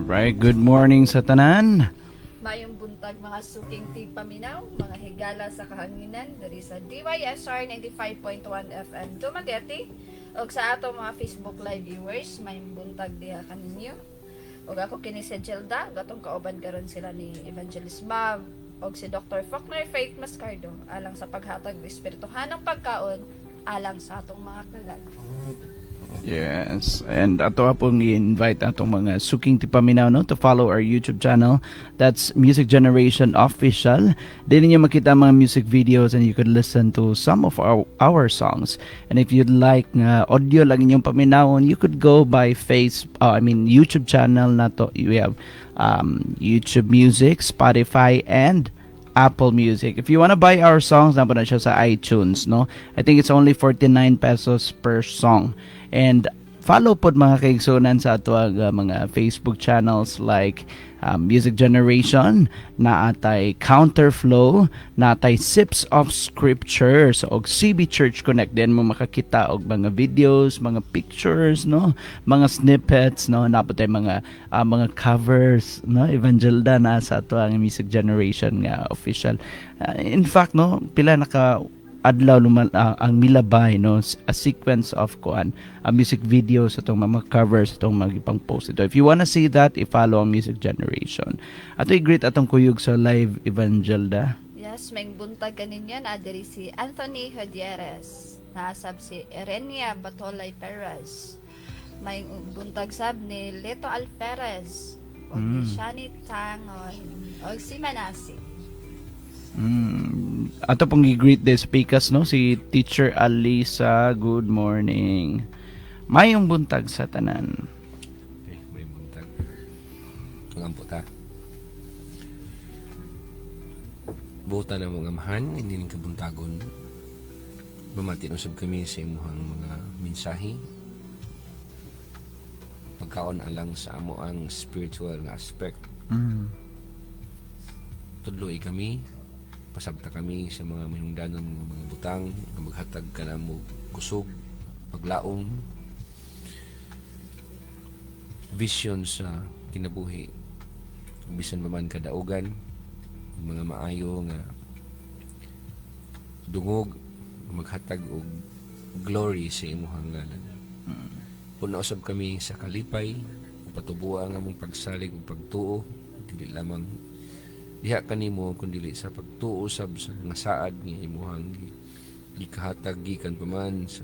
Right, good morning sa tanan. Mayong buntag mga suking paminaw, mga higala sa kahanginan dari sa DYSR 95.1 FM Dumaguete ug sa ato mga Facebook live viewers, mayong buntag diha kaninyo. Ug ako kini si Jelda, gatong kauban karon sila ni Evangelist Bob ug si Dr. Faulkner Faith Mascardo alang sa paghatag ng espirituhanong pagkaon alang sa atong mga kalag. Yes, and ato pong i-invite atong mga suking tipaminaw no to follow our YouTube channel. That's Music Generation Official. Din niyo makita ang mga music videos and you could listen to some of our songs. And if you'd like audio lang inyong paminawon, you could go by YouTube channel nato. We have YouTube Music, Spotify, and Apple Music. If you want to buy our songs, na siya sa iTunes, no? I think it's only 49 pesos per song. And follow pod mga kaigsunan sa ato mga Facebook channels like Music Generation, na atay Counterflow, na atay Sips of Scripture, so og CB Church Connect din mo makakita og mga videos, mga pictures, no, mga snippets, no, napatay mga covers, no, Evangelda na sa ato ang Music Generation nga official. In fact, no, pila naka adlaw ang milabay, no, a sequence of music videos atong mga covers atong magipang post ito. If you wanna see that, i-follow ang Music Generation. Ato i-greet atong kuyog sa live Evangelda. Yes, may buntag kaninyo na diri si Anthony Hodieres, nasab si Erenia Batolay Perez, may buntag sab ni Leto Alferez, o ni Shani Tangon, o si Manasi. Ato pong i-greet the speakers, no, si Teacher Alisa. Good morning. Mayong buntag sa tanan. Okay, may buntag. Tungan po ta. Buta na mga amahan, hindi ning kabuntagon. Bumati usab kami sa imuhang mga mensahe. Pagkaon alang sa amo ang spiritual na aspect. Tudloy kami, pasabta kami sa mga minungdanon mga butang na maghatag ka na mo kusog, paglaom, vision sa kinabuhi, bisan pa man kadaugan, mga maayo nga dungog, maghatag og glory sa imuhang ngalan. Puna usab kami sa kalipay, patubuan ang among pagsalig ug pagtuo, dili lamang diha kanimo kundi sa pagtuo sab sa nga saad nga imuhang gikahatag gikan paman sa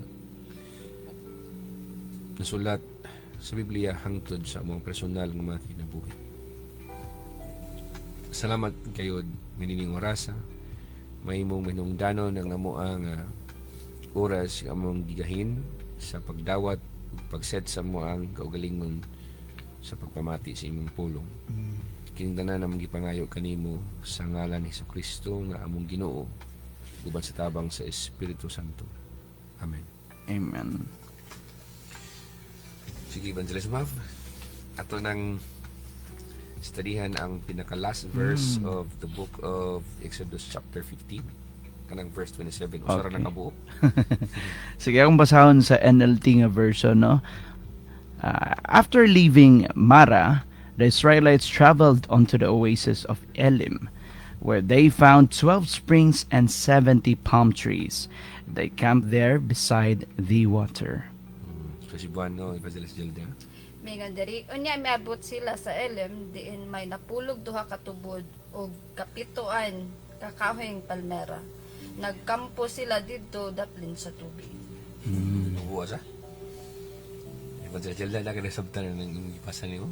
nasulat sa Biblia hangtod sa among personal nga mga kinabuhi. Salamat kayod minining orasa, may imong minungdanon ang namo ang oras nga among gigahin sa pagdawat ug pagset sa mo ang kaugalingon sa pagpamati sa imong pulong. Kining tanan namang gipangayo kanimo sa ngalan ni Jesucristo nga among Ginoo uban sa tabang sa Espiritu Santo. Amen. Amen. Sige, Evangelist Mav, ato nang studyhan ang pinaka last verse of the book of Exodus chapter 15, kanang verse 27. Usara Okay. na kabuo. Sige, akong basahon sa NLT nga version, no. After leaving Mara, the Israelites traveled onto the oasis of Elim, where they found 12 springs and 70 palm trees. They camped there beside the water. So si Buwan, no, Evangelist Jelda. May nga diri unya miabot sila sa Elim diin may napulog duha ka tubod ug kapituan kakawheng palmera. Nagkampo sila didto daplin sa tubig. Nabuwa sa? Evangelist Jelda, lagi na sabtan na nang ipasa niyo.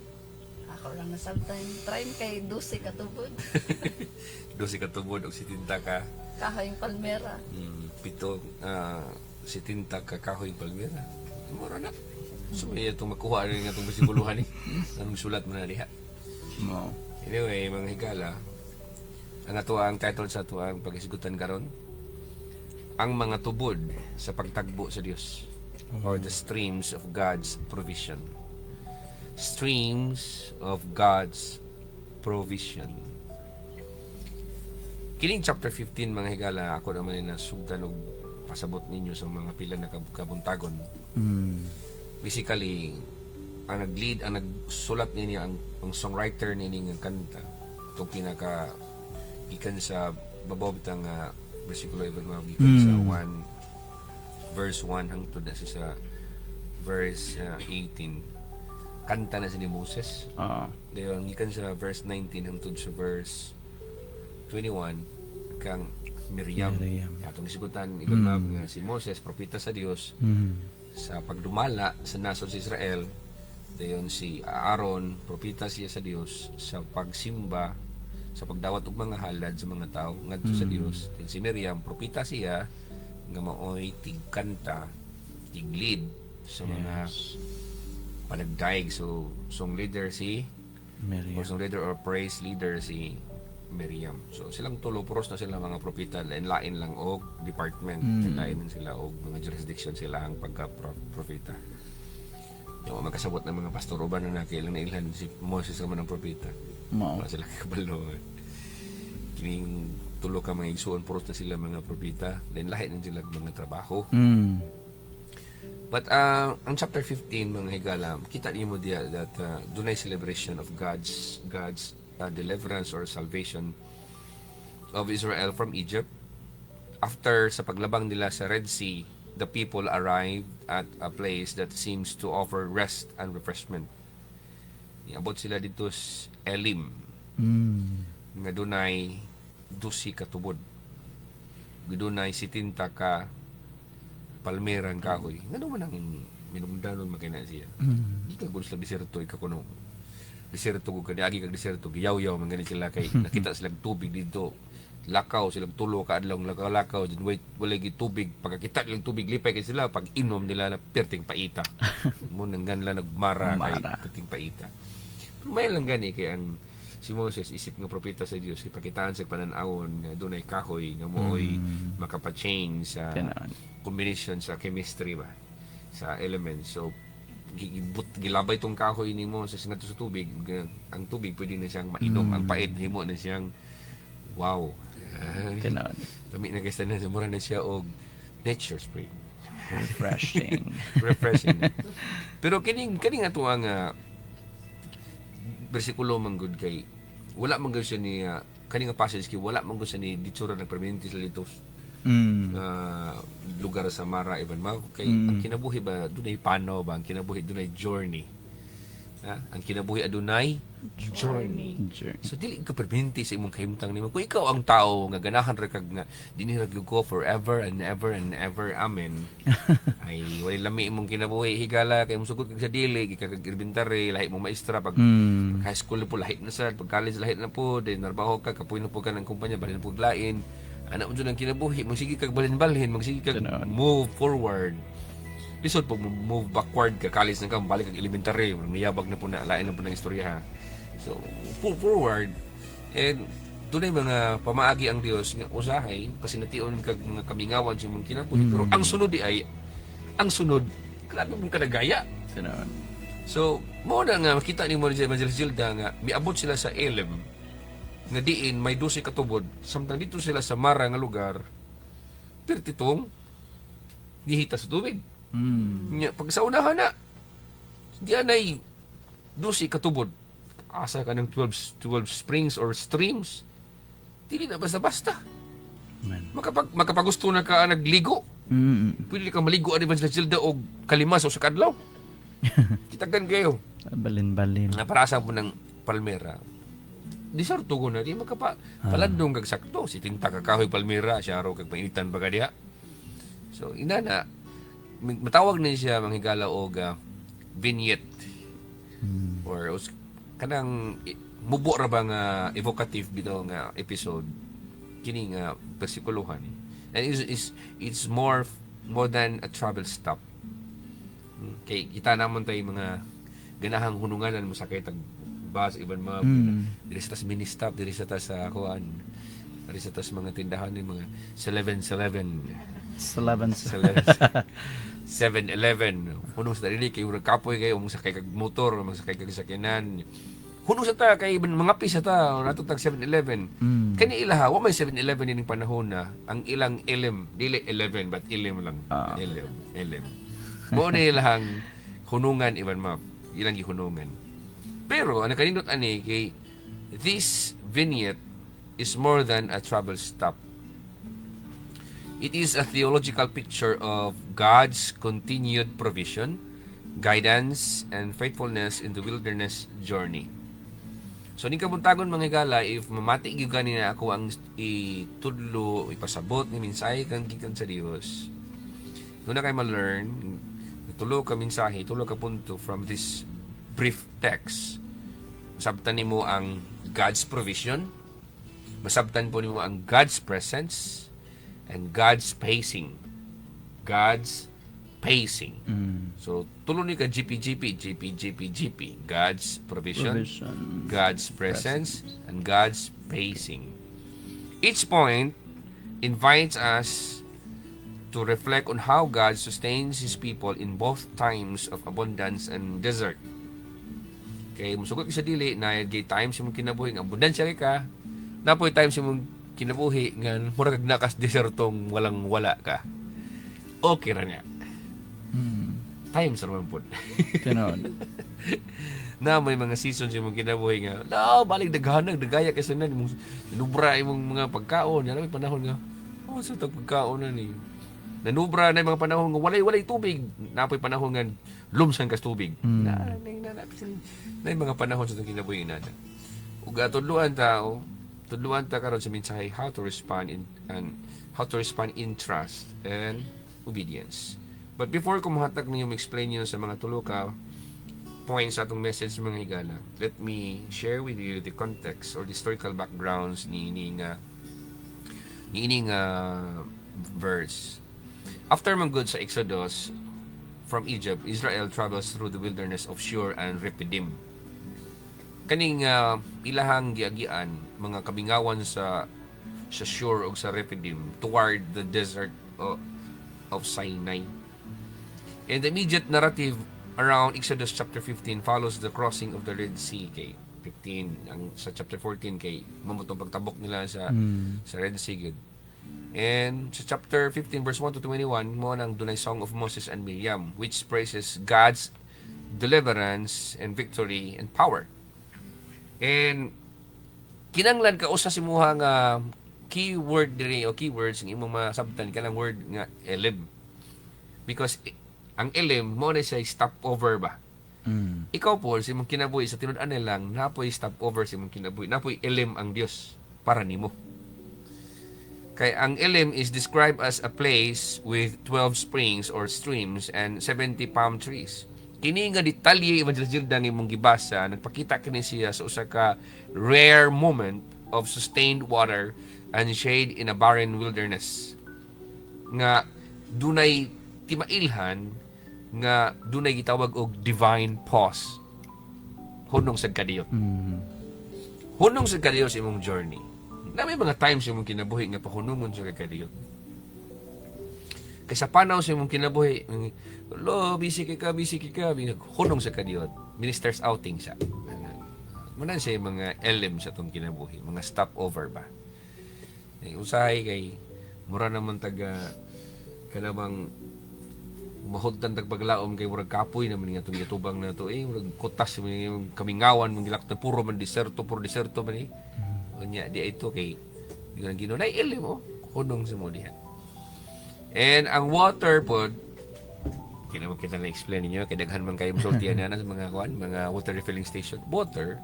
Ako lang nasabtan try kay 12 ka tubod. 12 ka tubod o 70 ka Kahayng palmera. pito, 70 ka kahoy palmera. Mura na. So may itong makuha rin nga itong basiguluhan eh. Anong sulat mo na diha. No. Anyway, mga higala, ang ato ang title sa ato ang pag-isigutan karon, ang mga tubod sa pagtagbo sa Dios, or the streams of God's provision. Streams of God's provision. Kining chapter 15, mga higala, ako naman na sugdan og pasabot ninyo sa mga pila na kabuntagon. Basically, ang nag-lead, ang nagsulat niya, ang songwriter niya ng kanta, itong pinaka gikan sa babaw bitang versikulo ibang mga gikan sa 1 verse 1 hangtod na siya sa verse 18 kanta na si ni Moses. Dayon gikan sa verse 19 hangtod sa verse 21 kang Miriam. Atong isigutan ibang mga si Moses propeta sa Dios sa pagdumala sa nasod sa Israel. Dayon si Aaron propeta siya sa Dios sa pagsimba sa pagdawat og mga halad sa mga tao ngadto sa Dios. Then si Miriam propeta siya nga maoy tigkanta, tig-lead sa mga panagdaig. So song leader si Miriam. or song leader or praise leader si Miriam. So silang tulo puros na sila mga propeta, lain lang og department, lain man sila og mga jurisdiction sila ang pagka-propeta. Yung magkasabot ng mga pastor uban na kailang nailhan si Moses ka man ang propeta. Wala sila kabalo. Kining tulo ka mga igsuon puros na sila mga propeta, then lahi na sila mga trabaho. But ang chapter 15 mga higala, kita niyo mo diya that dunay celebration of God's deliverance or salvation of Israel from Egypt. After sa paglabang nila sa Red Sea, the people arrived at a place that seems to offer rest and refreshment. Iabot sila dito sa Elim. Nga dunay 12 ka tubod. Dunay 70 ka palmerang kahoy. Ngano man ang minumdanon makina siya. Di ka gusto desierto ikakuno. Desierto ko kani agi kag desierto giyaw-yaw man gani sila kay nakita sila tubig dito. Lakaw sila tulo ka adlaw lakaw din wait wala gi tubig pagkakita nilang tubig lipay kay sila pag inom nila na perting paita. Mo nang ganla nagmara kay perting paita. Pero may lang gani kay ang si Moses isip nga propeta sa Dios ipakitaan sa panan-awon nga dunay kahoy nga mooy makapa-change sa combination sa chemistry ba sa elements. So gilabay tong kahoy ni Moses ngadto sa tubig, ang tubig pwede na siyang mainom, ang pait himo na siyang wow. Kami na guys na mura na siya og nature spring. Refreshing. Pero kining ato ang bersikulo man gud kay wala man gud siya ni kani nga passage kay wala man gud siya ni ditsura ng permanente sa litos. Lugar sa Mara Iban Mau kay ang kinabuhi ba dunay panaw ba ang kinabuhi dunay journey ang kinabuhi adunay journey. So dili ka permanente sa imong kahimtang nimo kung ikaw ang tao nga ganahan ra kag nga dinhi ra go forever and ever and ever amen ay wala lami imong kinabuhi higala kay musugod kag sa dili kag elementary lahi mo maestra pag high school po lahi na sad pag college lahi na po then narbaho ka kapuy na po ka ng kumpanya balhin po lain anak mo dyan ang kinabuhi, magsige kag balhin-balhin, magsige kag move forward. Lisod po, move backward ka, college na ka, balik kag elementary, niyabag na po na, lain na po ng istorya ha. So, move forward, and tunay mga pamaagi ang Dios nga usahay, kasi nation kag mga kamingawan sa mong kinabuhi, pero ang sunod ang sunod, klaro mong kadagaya. So, mo na nga, makita ni mo sa Evangelist Gilda nga, miabot sila sa Elim, nga diin may 12 katubod samtang dito sila sa Mara nga lugar pertitong gihita sa tubig. Pag sa unahan na diyan ay 12 katubod asa ka ng 12 springs or streams dili na basta-basta makapagusto na ka nagligo pwede ka maligo ani sa Gilda og kalimas o sa kadlaw kitagan kayo balin na para sa po ng palmera disarto ko na di palandong kag sakto si tinta ka kahoy palmira siya ro kag painitan baga diha. So inana matawag na siya manghigala og vignette or kanang mubo ra ba nga evocative bitaw nga episode kini nga persikuluhan and it's more than a travel stop. Kay kita namon tay mga ganahang hununganan mo sakay tag bus iban mga diri sa mini stop diri sa kuan diri sa mga tindahan ni mga 7-Eleven hunong sa dili kay urang kapoy kayo mong sakay kag motor mong sakay kag sakyanan hunong sa ta kay mga pisa ta nato tag 7-Eleven kani ilaha wa may 7-Eleven ning panahon na ang ilang Elim dili 11 but Elim lang Elim mo ni ilahang hunungan iban mga ilang gihunungan. Pero ang kanindot ani kay this vignette is more than a travel stop. It is a theological picture of God's continued provision, guidance, and faithfulness in the wilderness journey. So, ni kabuntagon mga higala, if mamati gyud na ako ang itudlo, ipasabot ni mensahe kang gikan sa Dios. Doon na kayo ma-learn, tulo ka mensahe, tulo ka punto from this brief text. Masabtan nimo ang God's provision, masabtan po nimo ang God's presence, and God's pacing. God's pacing. So, tulo ni ka GP. God's provision, God's presence, and God's pacing. Each point invites us to reflect on how God sustains His people in both times of abundance and desert. Kaya musugot sa dili na gay times yung kinabuhi ng abundansya ka, na po times yung kinabuhi nga murag nakas desertong walang wala ka. Okay ra niya. Times naman po. Ganon. Na may mga seasons yung kinabuhi nga, no, balik daghanag, dagaya kasi na, nanubra yung mga pagkaon. Yan may panahon nga, sa pagkaon na ni. Nanubra na yung mga panahon nga, walay tubig. Napoy panahon nga, lumsan kas tubig. Na yung mga panahon sa itong kinabuhi na. Ug tudluan ta karon sa mensahe how to respond in trust and obedience. But before ko mahatag ninyo explain nyo sa mga tulo ka points sa atong message mga higala, let me share with you the context or the historical backgrounds ni ining verse. After manggod sa Exodus from Egypt, Israel travels through the wilderness of Shur and Rephidim. Kaning ilahang giagian mga kabingawan sa Shur o sa Rephidim toward the desert of Sinai. And the immediate narrative around Exodus chapter 15 follows the crossing of the Red Sea kay 15 sa chapter 14 kay mamutong pagtabok nila sa Red Sea gud. And sa chapter 15 verse 1 to 21 mo nang dunay Song of Moses and Miriam which praises God's deliverance and victory and power. And kinanglan ka usa simuha nga keyword diri o keywords ng imong masabtan kanang word nga elim. Because ang elim mo na siya stopover ba? Ikaw po sa imong kinabuhi sa tinud-an lang napoy stopover sa imong kinabuhi. Napoy elim ang Dios para nimo. Kay ang elim is described as a place with 12 springs or streams and 70 palm trees. Kini nga detalye Evangelist Gildan imong gibasa nagpakita kini siya sa usa ka rare moment of sustained water and shade in a barren wilderness. Nga dunay timailhan nga dunay gitawag og divine pause. Hunong sa kadiyot. Hunong sa kadiyot sa imong journey. Na may mga times imong kinabuhi nga pahunungon sa kadiyot. Kay sa panaw sa imong kinabuhi, lo busy ka, hunong sa kadiyot. Minister's outing siya. Manan siya mga elim sa tong kinabuhi, mga stopover ba. Usahay kay mura naman taga kanabang mahudtan tagpaglaom kay murag kapoy naman nga itong yatubang na ito murag kutas yung kamingawan mong gilak na puro deserto man nya di ito kay ginunay ilim mo hunong sa mo diha. And ang water po kinamo kita na explain niyo kay daghan man kayo musultian na sa mga water refilling station. Water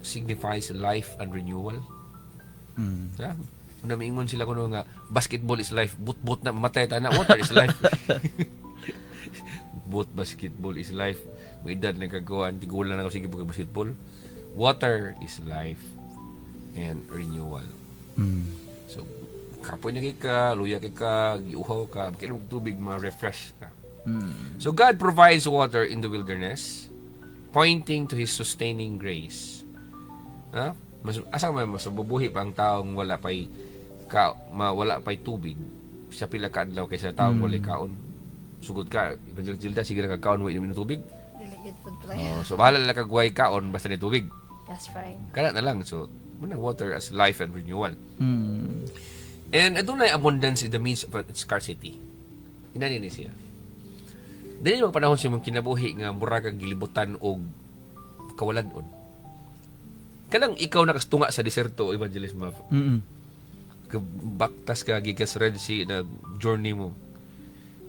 signifies life and renewal. Yeah. Una miingon sila kuno nga basketball is life, but na mamatay ta na water is life. But basketball is life. May edad na kagawan, tigulan na ako sige pag basketball. Water is life and renewal. So kapoy na kay ka, luya kay ka, giuhaw ka, kailangan tubig ma-refresh ka. So God provides water in the wilderness, pointing to His sustaining grace. Asa man masabubuhi pa ang taong wala pay tubig sa pila ka adlaw kaysa taong wala kaon. Sugod ka, Evangelist Gilda, sige na kakaon mo inumin ng tubig. Delicate food try. So bahala lang kagway kaon basta ni tubig. That's fine. Kana na lang. So muna water as life and renewal. And adunay abundance in the midst of scarcity. Inani ni siya. Dili mga panahon sa imong kinabuhi nga murag kang gilibutan og kawalan-on. Kanang ikaw nakastunga sa deserto, Evangelist Mav. Baktas ka gikan sa Red Sea na journey mo.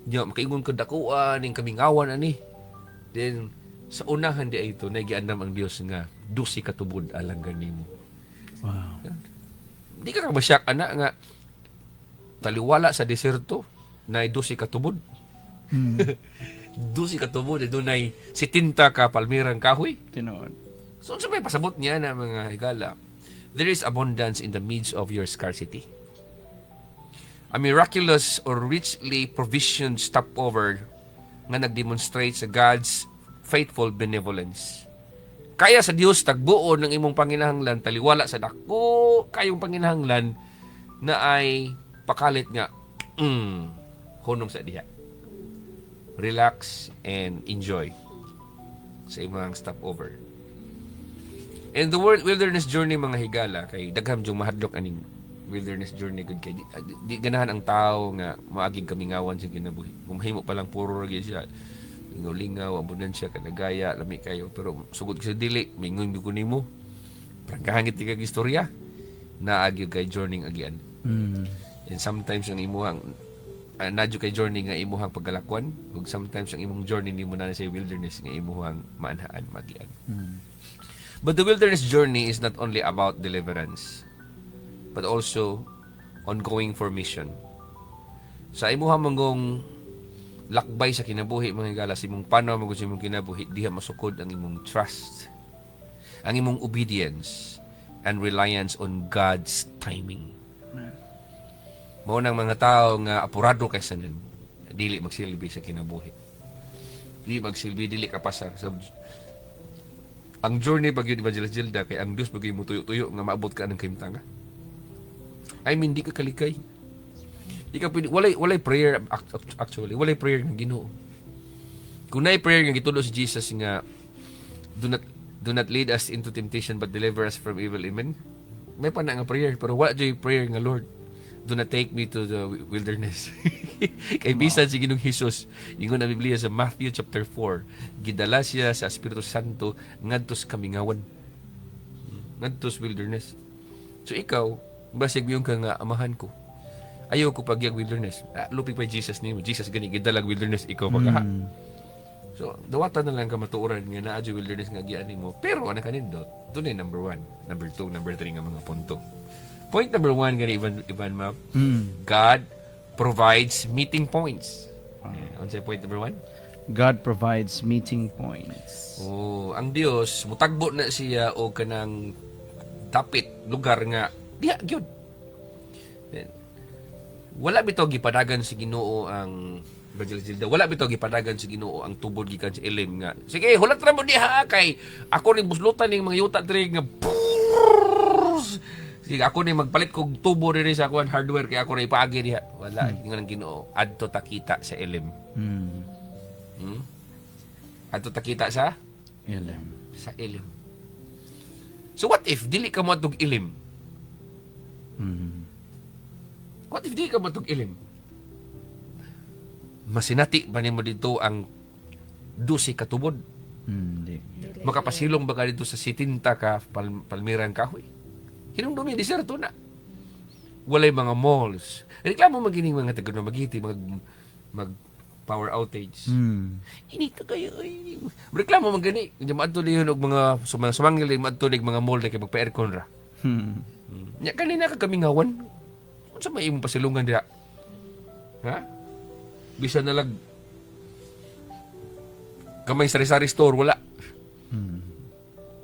Nya makaingon ka dakuan ning kamingawan ani. Then sa unahan di ay ito nagiandam ang Dios nga dusi ka tubod alang ganimo. Wow. Di ka masyak ana nga taliwala sa deserto na dusi ka tubod. Dusi ka tubod dunay 70 ka palmirang kahoy. Tinuod. So sa may pasabot niya na mga higala, there is abundance in the midst of your scarcity. A miraculous or richly provisioned stopover nga nagdemonstrate sa God's faithful benevolence. Kaya sa Dios tagbuo ng imong panginahanglan taliwala sa dako kayong panginahanglan na ay pakalit nga hunong sa diha. Relax and enjoy sa imong stopover. And the wilderness journey mga higala kay dagham jung mahadlok aning wilderness journey gud kay di ganahan ang tao nga maaging kamingawan sa kinabuhi. Gumahimo pa lang puro ra gyud siya. Lingaw, abundansya, kanagaya, lami kayo. Pero sugod ka sa dili, mingon ko nimo. Prangkahangit ti kag istorya na agyo kay journey agian. And sometimes ang imuhang nadyo kay journey nga imuhang pagkalakwan ug sometimes ang imong journey nimo na sa wilderness nga imuhang maanhaan magian. But the wilderness journey is not only about deliverance but also ongoing for mission. Sa imuhang manggong lakbay sa kinabuhi mga higala sa imong panaw magud sa imong kinabuhi diha masukod ang imong trust, ang imong obedience and reliance on God's timing. Mao nang mga tao nga apurado kay sanan dili magsilbi sa kinabuhi. Dili magsilbi, dili kapasar sa ang journey pag yun Evangelist Gilda kay ang Dios bagay mo tuyo-tuyo nga maabot ka ng kahimtanga. I mean di ka kalikay. Di ka pwede, walay prayer actually, walay prayer ng Ginoo. Kung naay prayer nga gitulo si Jesus nga do not lead us into temptation but deliver us from evil. Amen. May pa na nga prayer pero wala jay prayer nga Lord, do not take me to the wilderness. Kay bisan si Ginoong Hesus, ingon na Biblia sa Matthew chapter 4, gidala siya sa Espiritu Santo ngadtos kamingawan. Ngadtos wilderness. So ikaw, basig yung ka nga amahan ko. Ayaw ko pagyag wilderness. Lupi pa Jesus nimo. Jesus gani gidalag wilderness ikaw pagka. So dawata na lang ka matuoran nga naa wilderness nga giani mo. Pero ana kanindot, dunay number 1, number 2, number 3 nga mga punto. Point number 1 gani Ivan Map. God provides meeting points. Unsay point number 1? God provides meeting points. Oh, ang Dios mutagbo na siya og kanang dapit lugar nga diha gyud. Wala bitaw gipadagan si Ginoo ang wala bitaw gipadagan si Ginoo ang tubod gikan sa ilim nga. Sige, hulat ra mo diha kay ako ning buslutan ning mga yuta diri nga. Sige, ako ning magpalit kog tubo diri sa kuan hardware kay ako ra ipaagi diha. Wala ingon ang Ginoo, adto takita sa ilim. Adto takita sa Ilim. Sa ilim. So what if dili ka mo atog ilim? What if di ka matog ilim? Masinati ba nimo dito ang 12 katubod? Hindi. Makapasilong ba ka dito sa 70 ka palmirang kahoy? Hinumdumi, deserto na. Walay mga malls. Reklamo magining mga taga Magiti, mag power outage. Inita kayo. Reklamo magani. Maadtulig yun og mga sumangil, maadtulig mga mall na kayo magpa-aircon ra. Nya kanina ka kamingawan. Unsa may imong pasilungan diha? Ha? Bisa na lag kamay sari-sari store wala.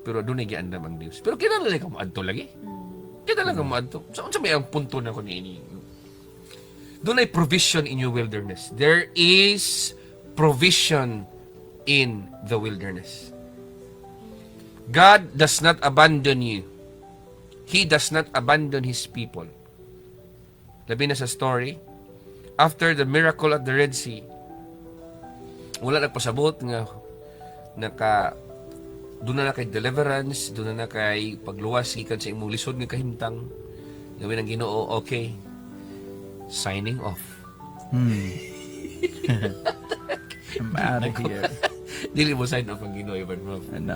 Pero doon ay giandam ang Dios. Pero kinala ka mo adto lagi. Kinala ka mo adto. So unsa may ang punto na ko niini? Doon ay provision in your wilderness. There is provision in the wilderness. God does not abandon you. He does not abandon His people. Labi na sa story, after the miracle at the Red Sea, wala nagpasabot nga doon na kay deliverance, doon na kay pagluwas gikan sa imong lisod nga kahimtang. Gawin ang Ginoo, okay. Signing off. I'm out of here. Dili mo sign off ang Ginoo, Ivan Move. Ano,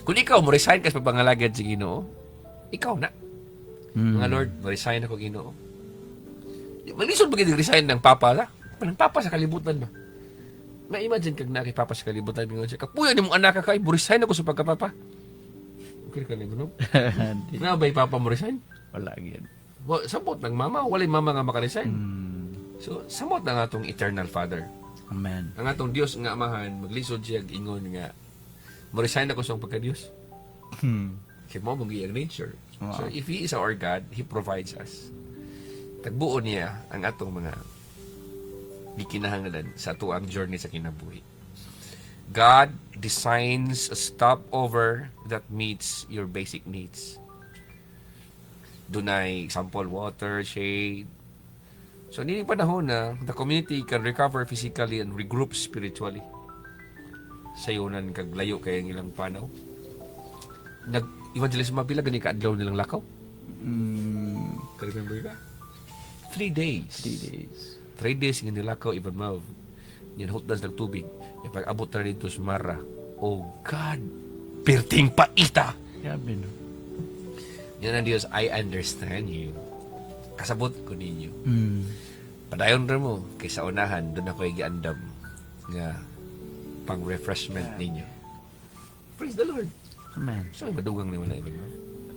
Kung ikaw mo resign ka sa pagpangalagad sa Ginoo, ikaw na. mm. Mga Lord, mo-resign ako Ginoo. Malisod ba gid resign ng papa la? Ng papa sa kalibutan ba? Na-imagine kag na kay papa sa kalibutan mingon siya, kapuya ni mong anak ka kay, mo-resign ako sa pagkapapa. Okay ka na Ginoo. Na ba papa mo resign? Wala yun. Samot ng mama, walay mama nga maka-resign. Mm. So, samot na nga atong eternal Father. Amen. Ang atong Dios nga amahan, maglisod siya ingon nga, mo-resign ako sa pagka-Dios. Kaya mo mong ang nature. Wow. So, if He is our God, He provides us. Tagbuo niya ang atong mga gikinahanglan sa atuang journey sa kinabuhi. God designs a stopover that meets your basic needs. Dunay example, water, shade. So, nini panahon na the community can recover physically and regroup spiritually. Sayunan kag layo kay ang ilang panaw. Nag-evangelism mapila gani kaadlaw nilang lakaw. Remember ka? 3 days. 3 days. 3 days nga nilakaw Ivan Mav. Yan hotdas ng tubig. E pag abot na dito sa Mara, oh God, perting paita. Grabe, no? Yan ang Diyos, I understand you. Kasabot ko ninyo. Mm. Padayon rin mo, kaysa unahan, doon ako giandam nga pang refreshment ninyo. Praise the Lord. Amen. So, madugang naman na Ivan Mav.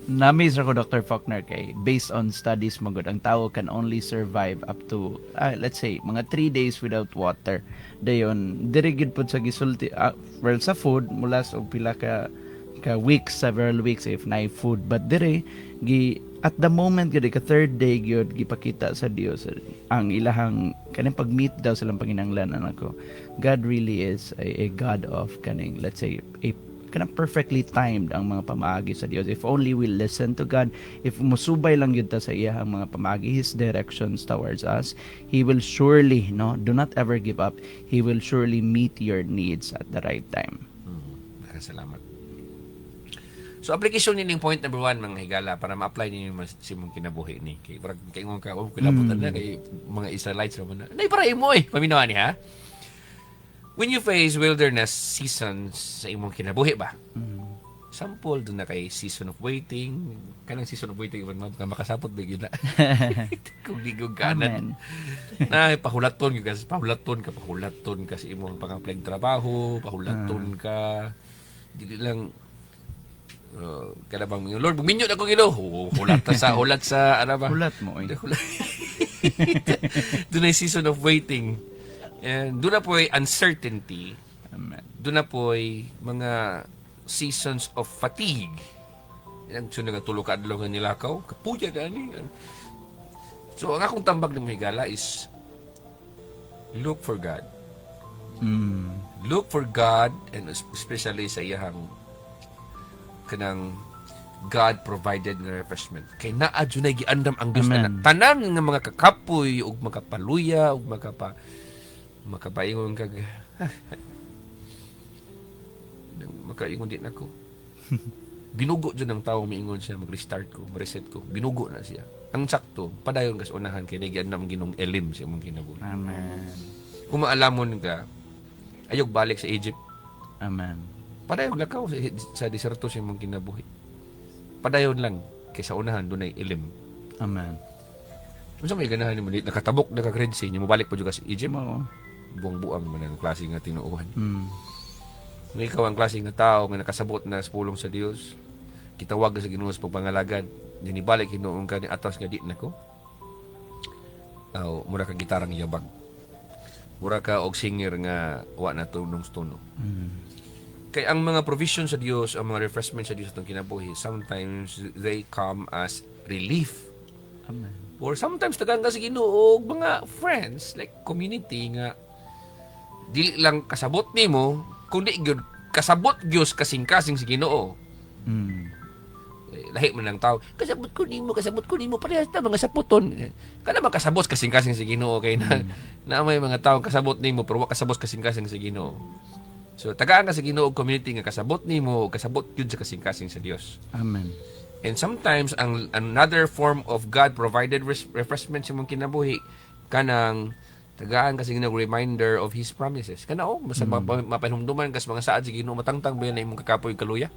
Namiss ako Dr. Faulkner kay based on studies magod ang tao can only survive up to let's say mga 3 days without water. Dayon diri gid pud sa gisulti well sa food mula sa pila ka weeks, several weeks if na food, but diri at the moment gid ka third day gyud gipakita sa Dios ang ilahang kaning pag-meet daw silang panginahanglanan ako. God really is a God of kaning let's say a kanang perfectly timed ang mga pamaagi sa Dios. If only we listen to God, if musubay lang yun ta sa iyang mga pamaagi, His directions towards us, He will surely, do not ever give up. He will surely meet your needs at the right time. Salamat. So, application nining point number 1, mga higala, para ma-apply ninyo si mong kinabuhi ni. Kay ingon ka, kilabutan na, kay mga Israelites naman na, para imo paminawa ni ha? When you face wilderness seasons sa imong kinabuhi ba? Sample doon na kay season of waiting. Kanang season of waiting, man, makasapot ba yun na? Kung di kong kanan. Na, pahulaton ka sa imong pang-applying trabaho, pahulaton ka. Dili lang, kada bang, Lord, buminyo na kong ilo. Hulat sa, ano ba? Hulat mo, oy. Doon ay season of waiting. And doon na po ay uncertainty. Amen. Doon na po ay mga seasons of fatigue. Yan, so nagatulo ka adlaw nga nilakaw, kapuya ka ani. So ang akong tambag ng higala is look for God. Look for God, and especially sa iyang kanang God provided na refreshment. Kay naa dunay giandam ang Dios na tanan nga mga kakapoy ug makapaluya ug makapaingon kag makaingon din ako. Binugo dyan ng tao, miingon siya, mag-restart ko, ma-reset ko. Binugo na siya. Ang sakto, padayon kas unahan kay nagyan nam ginong elim sa imong kinabuhi. Amen. Kung maalamon ka, ayog balik sa Egypt. Amen. Padayon lakaw sa deserto sa imong kinabuhi. Padayon lang kaysa unahan dunay elim. Amen. Unsa may ganahan nimo nakatabok na ka-grade C, mo balik pa jud ka sa Egypt. Mo. Buang-buang man ang klase nga tinuuhan. Kung ikaw ang klase nga tao nga nakasabot na sa pulong sa Dios, kitawag sa Ginoo sa pagpangalagad, dinibalik hinuon ka ni atas nga di nako. Mura ka gitarang yabag. Mura ka og singer nga wa na tunong-tuno. Kay ang mga provision sa Dios, ang mga refreshment sa Dios atong kinabuhi, sometimes they come as relief. Amen. Or sometimes tagaan ka sa Ginoo og mga friends like community nga dili lang kasabot nimo kundi gyud kasabot gyud kasing-kasing sa Ginoo. Lahi man lang tao, kasabot ko nimo parehas ta mga saputon. Kana man kasabot kasing-kasing sa Ginoo kay na may mga tao kasabot nimo pero wa kasabot kasing-kasing sa Ginoo. So tagaan ka sa Ginoo og community nga kasabot nimo, kasabot gyud sa kasing-kasing sa Dios. Amen. And sometimes another form of God provided refreshment sa mong kinabuhi kanang Tagaan kasi ginag reminder of His promises. Kana basta mapanumduman kas mga saad sa Ginoo matangtang ba na imong kakapoy kaluya.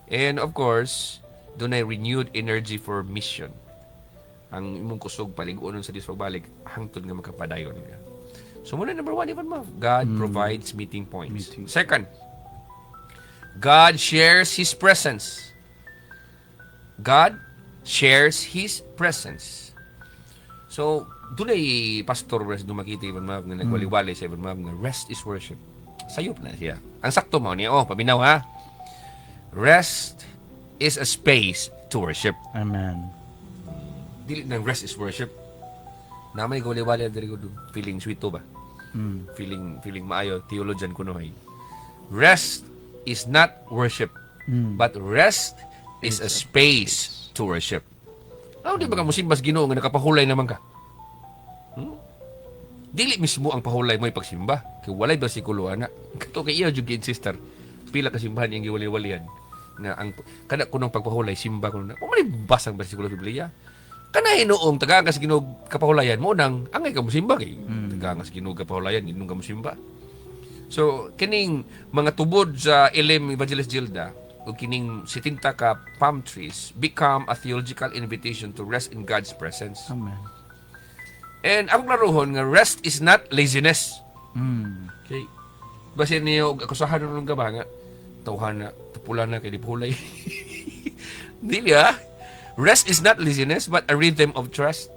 And of course, doon ay renewed energy for mission. Ang imong kusog paliguonon sa Dios pagbalik hangtod nga makapadayon ka. So muna number 1 even mo, God provides meeting points. Second, God shares His presence. God shares His presence. So, doon ay pastor rest dumakita ibang mga nga nagwaliwalay sa ibang mga nga rest is worship. Sayop na siya. Ang sakto mo niya, paminaw ha. Rest is a space to worship. Amen. Dili ng rest is worship. Na may gawaliwalay diri ko feeling sweet to ba? Feeling maayo theologian kuno hay. Rest is not worship, but rest is a space to worship. Di ba ka musimbas Ginoo nga nakapahulay naman ka? Dili mismo ang pahulay mo ipagsimba. Kay walay bersikulo ana. Kato kay iya jud sister. Pila ka simbahan yang giwali-walian nga ang kada kunong pagpahulay simba kuno na. Mo basang bersikulo sa Biblia. Kana hinuong tagaan ka sa Ginoo kapahulayan mo nang angay ka musimba kay tagaan ka sa Ginoo kapahulayan inung ka musimba. So kining mga tubod sa Elim Evangelist Gilda o kining 70 ka palm trees become a theological invitation to rest in God's presence. Amen. And akong laruhon nga rest is not laziness. Okay. Basin niyo akusahan nun ka ba nga tawhan na tupulan na kay dipulay. Dili Rest is not laziness but a rhythm of trust.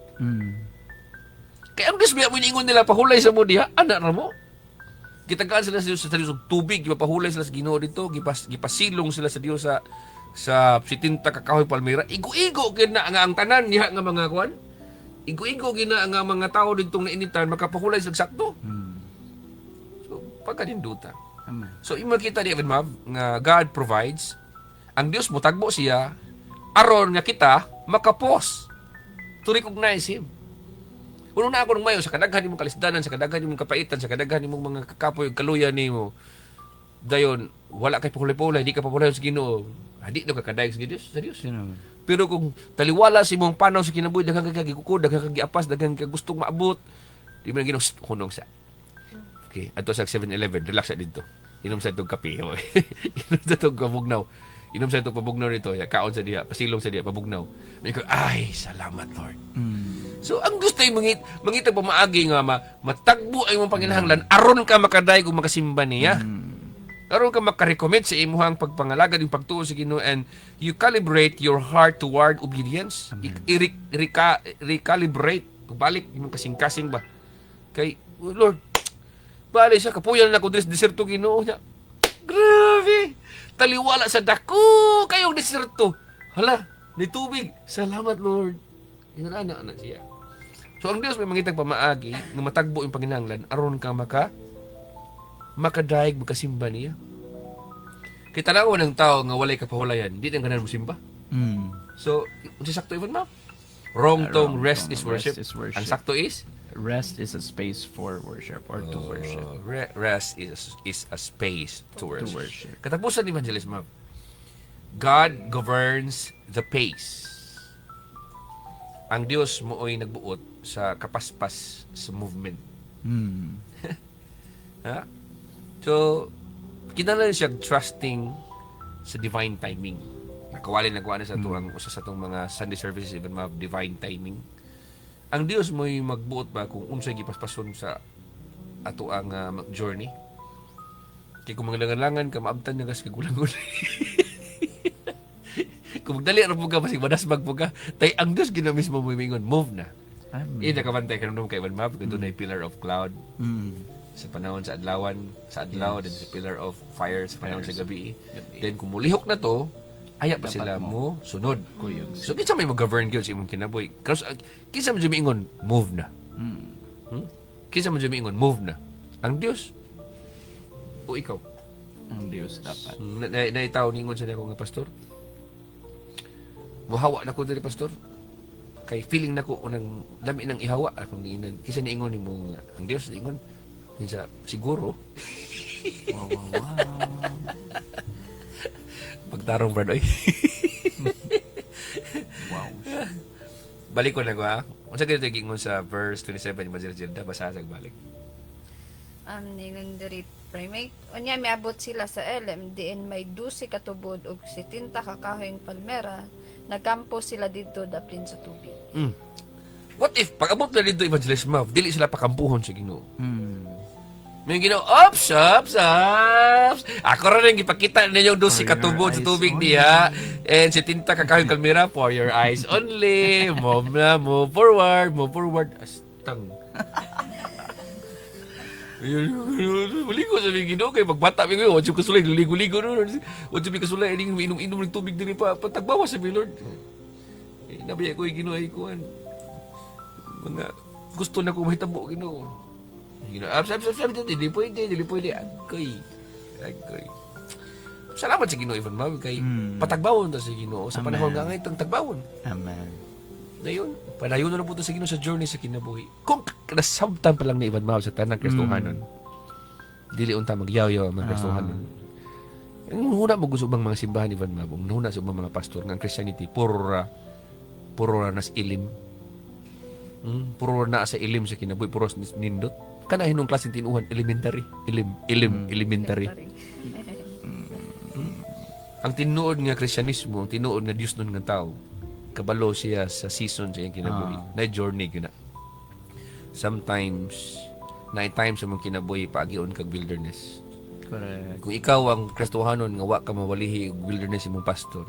Kaya ang disbiya mo ingon nila pahulay sa mo diha, ana ra mo. Kitagaan sila sa Dios sa tubig, gipahulay sila sa Ginoo dito, gipasilong sila sa Dios sa 70 ka kahoy palmera. Igo-igo gina nga ang tanan niya nga mga kuan. Igo-igo gina nga mga tao ditong nainitan makapahulay sa sakto. So pagkaninduta. Amen. So imo kita di Ma'am nga God provides. Ang Dios motagbo siya aron nga kita makapos to recognize Him. Uno na ako ng mayo sa kadaghan nimong kalisdanan, sa kadaghan nimong kapaitan, sa kadaghan nimong mga kakapoy kaluya nimo. Dayon wala kay pahulay-pahulay, di ka pahulay sa Ginoo. Di na ka kadayeg sa Dios. Pero kung taliwala si mong panaw sa kinabuhi, daghang kagikukod, daghang kagiapas, daghang kagustong maabot, di mo na Ginoo hunong sa. Okay, ato sa 7-Eleven, relax sa dito. Inom sa itong kape. Inom sa itong kabugnaw. Inom sa itong pabugnaw nito. Kaon sa diya, pasilong sa diya, pabugnaw. May ko, ay, salamat Lord. So, ang gusto yung mangitag pamaagi nga matagbo ay mong panginahanglan, aron ka makadayeg kung makasimba niya. Aron ka makarecommit sa imuhang pagpangalagad yung pagtuo sa Ginoo and you calibrate your heart toward obedience. Recalibrate. Pagbalik, yung kasing-kasing ba? Kay, Lord, bali siya, kapuyan na ako deserto Ginoo niya. Grabe! Taliwala sa dako kayong deserto. Hala, ni tubig. Salamat, Lord. Inana siya. So, ang Diyos may mangitag pamaagi na matagbo yung panginahanglan aron ka makadaig magkasimba niya. Kita na ako ng tao nga walay kapahulayan, di nang ganan mo simba. So, unsi sakto even ma? Wrong tong rest is worship. Ang sakto is? Rest is a space for worship or to worship. Rest is a space to worship. worship. Katapusan ni Evangelist Ma'am, God governs the pace. Ang Diyos mooy nagbuot sa kapaspas sa movement. Ha? So, kinahanglan siya trusting sa divine timing. Nakawali nagawa na sa tuwang usa sa itong mga Sunday services even mga divine timing. Ang Dios mo'y magbuot ba kung unsay gipaspason sa ato ang journey. Kaya kung maglangan-langan ka, maabtan niya kas kagulangon. Kung magdali rin po ka, masig manasbag po ka, tay ang Diyos ginamismo mo mingon, move na. Nakabantay ka nung kay Ivan Map, kung doon ay pillar of cloud. Sa panahon sa adlaw, then sa pillar of fire sa panahon sa gabi. Then kung mulihok na to, aya pa sila mo sunod. So kinsa may mag-govern gyud sa imong kinabuhi. Kasi kinsa man ingon move na. Kinsa man ingon move na. Ang Dios o ikaw? Ang Dios dapat. Naitaw ningon sa ako nga pastor. Muhawa na ko diri pastor. Kay feeling nako unang lami nang ihawa akong niinan. Kinsa niingon nimo nga ang Dios niingon kinsa siguro. Wow. Pagtarong brad oy. Wow. Balik ko na ko ha. Unsa kaya gingon sa verse 27 ni Mazir Jilda basasag balik. Ningon diri primate. Unya miabot sila sa LM diin may 12 katubod ug 70 ka kahoyng palmera. Nagkampo sila dito daplin sa tubig. What if pag-abot na dito Evangelist Mav, dili sila pakampuhon sa Ginoo. May Ginoo, ops. Ako rin yung ipakita ninyo doon si katubod sa tubig diha. And si tinta kakahing kalmira for your eyes only. Move forward. Astang. Maligo sa mga Ginoo kay magbata mi ko, wala kasulay ligo-ligo no. Wala mi kasulay ining inom ng tubig diri pa patagbawa sa mi Lord. Nabaya ko Ginoo ay kuan. Mga gusto na ko mahitabo Ginoo. Ginoo, dili pwede. Agoy. Salamat sa Ginoo Ivan Ma'am kay patagbawon ta sa Ginoo sa panahon nga itong tagbawon. Amen. Dayon, padayon na po to sa Ginoo sa journey sa kinabuhi. Kung nasabtan pa lang ni Ivan Mao sa tanang Kristohanon, dili unta magyaw-yaw ang mga Kristohanon. Ang huna mo gusto bang mga simbahan ni Ivan Mao, ang huna sa mga pastor ng Christianity, puro ra nas ilim. Puro na sa ilim sa kinabuhi, puro nindot. Kana hinong klaseng tinuhan, elementary. Elementary. Ang tinuod nga Kristyanismo, ang tinuod nga Dios nun nga tao, kabalo siya sa season sa iyang kinabuhi. Na journey yun na. Sometimes, times sa mong kinabuhi, paagion kag wilderness. Correct. Kung ikaw ang Kristohanon, nga wa ka mawalihi og wilderness imong pastor,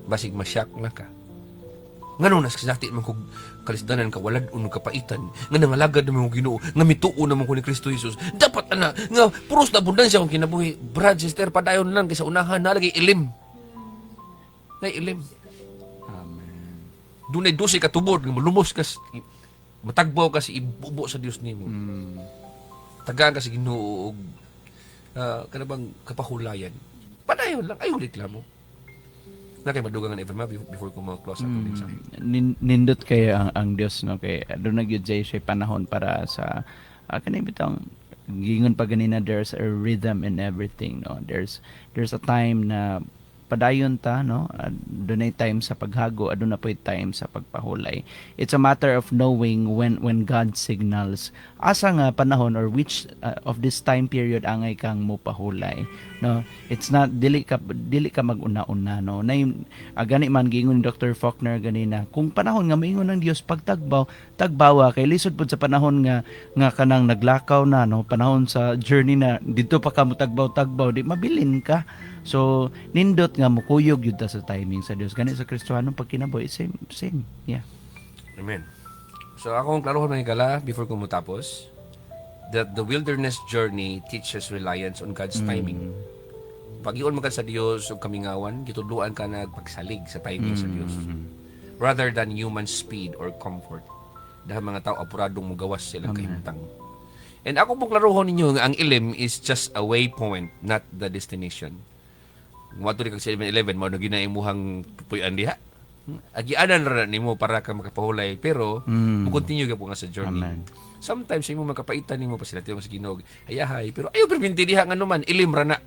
basig masyak na ka. Nga nung naskasakti man kong kalisdanan ka, walad unong kapaitan, nga nangalagad naman kong Ginoo, nga mituo naman ko ni Kristo Jesus. Dapat ana, nga puros na abundansya kong kinabuhi. Brad, sister, padayon lang kaysa unahan, nalagay ilim. Ilim. Dunay 12 ka tubod nga lumos ka matagbaw ka si ibubo sa Dios nimo. Tagaan ka sa Ginoo og kanabang kapahulayan. Padayon lang ayo reklamo. Na kay madugang nga Evan before ko ma-close ako din sa. Nindot kay ang Dios no kay aduna gyud siya panahon para sa kanang bitang gingon pa ganina there's a rhythm in everything no. There's a time na padayon ta no, adunay time sa paghago, aduna po'y time sa pagpahulay. It's a matter of knowing when God signals asa nga panahon or which of this time period angay kang mopahulay no. It's not dili ka maguna-una no. Gani man gingon ni Dr. Faulkner ganina, kung panahon nga maingon ng Dios tagbawa kay lisod pud sa panahon nga kanang naglakaw na no, panahon sa journey na dito pa ka mo tagbaw di mabilin ka. So, nindot nga mukuyog yun ta sa timing sa Dios. Ganit sa Kristohanong pagkinabuhi, same. Yeah. Amen. So, akong klarohan mga kala, before ko matapos, that the wilderness journey teaches reliance on God's timing. Pag-iyon mo ka sa Dios o kamingawan, gitudluan ka na pagsalig sa timing sa Dios. Rather than human speed or comfort. Dahil mga tao apuradong mugawas silang kahimtang. And ako pong klarohan ninyo nga ang ilim is just a waypoint, not the destination. Matuli kang 7-11, mao na ginaimuhang pupuyan diha. Agianan ra nimo para ka makapahulay pero mo-continue ka po nga sa journey. Amen. Sometimes imo makapaitan nimo pa sila tiyo sa Ginoo. Ayahay pero ayo perminti diha nga naman ilim ra na.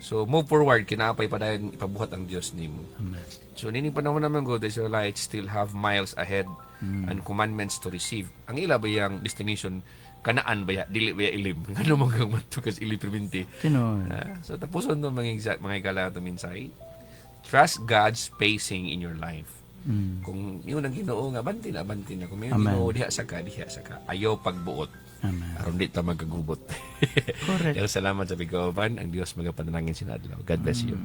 So move forward kinaapay pa dayon ipabuhat ang Dios nimo. Amen. So nini panahon naman go the Israelites still have miles ahead and commandments to receive. Ang ila ba yang destination kanaan ba ya dili ba ya ilim ngano man kang matukas ili perminti. Tinuod. So tapuson no mga exact mga igala to minsay. Trust God's pacing in your life. Kung yun ang Ginoo nga banti na kung may Ginoo diha sa ka ayaw pagbuot. Amen. Aron di ta magkagubot. Correct. Salamat sa pag-open ang Dios magapanalangin sinadlaw. God bless you.